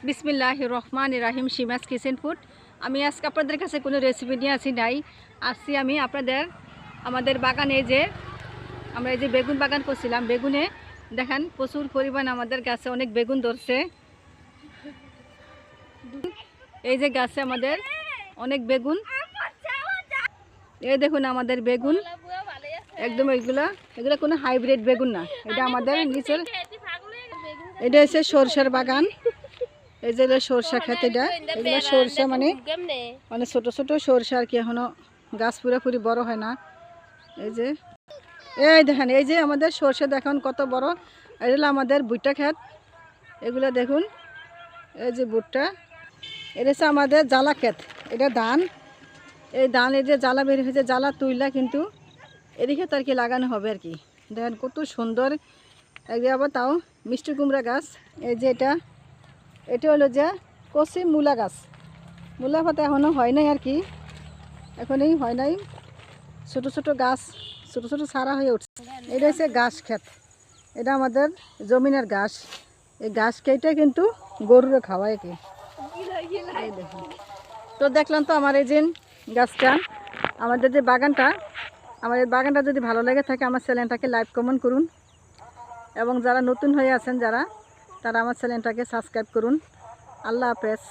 বিসমিল্লাহির রহমানির রহিম শিমাস kitchen food. আমি আজকে আপনাদের কাছে কোনো রেসিপি নিয়ে আসছি আমি আমাদের বাগানে আমরা এই যে বেগুন বাগান করছিলাম। বেগুনে দেখেন প্রচুর পরিমাণ আমাদের গাছে অনেক বেগুন ধরছে। এই যে গাছে আমাদের অনেক বেগুন, এই দেখুন আমাদের বেগুন একদম এগুলো কোনো হাইব্রিড বেগুন না, এটা আমাদের নিচের, এটা হচ্ছে সরষের বাগান। এই যে সরষা খেত, এগুলো সরষা মানে ছোট ছোট সরষা আর কি, এখনো গাছ পুরোপুরি বড় হয় না। এই দেখেন, এই যে আমাদের সরষে দেখুন কত বড়। এগুলো আমাদের ভুট্টা খেত, এগুলো দেখুন, এই যে ভুট্টা। এটা হচ্ছে আমাদের জ্বালা ক্ষেত, এটা ধান। এই ধান, এই যে জ্বালা বের হয়েছে, জ্বালা তুইলা কিন্তু এদিকে তো আর কি লাগানো হবে আর কি। দেখেন কত সুন্দর। একদিকে আবার তাও মিষ্টি কুমড়া গাছ। এই যে এটা হলো যে কচি মূলা গাছ। মূলা পাতা এখনও হয় নাই আর কি, এখনই হয় নাই, ছোটো ছোটো গাছ, ছোটো ছোটো ছাড়া হয়ে উঠছে। এটা হচ্ছে ঘাস ক্ষেত, এটা আমাদের জমিনের ঘাস। এই ঘাস কেটে কিন্তু গরুরে খাওয়ায় কি। এই দেখুন, তো দেখলাম তো আমার এই যে গাছটা, আমাদের যে বাগানটা, আমাদের বাগানটা যদি ভালো লেগে থাকে আমার চ্যানেলটাকে লাইক কমেন্ট করুন, এবং যারা নতুন হয়ে আছেন তারা আমার চ্যানেলটাকে সাবস্ক্রাইব করুন। আল্লাহ হাফেজ।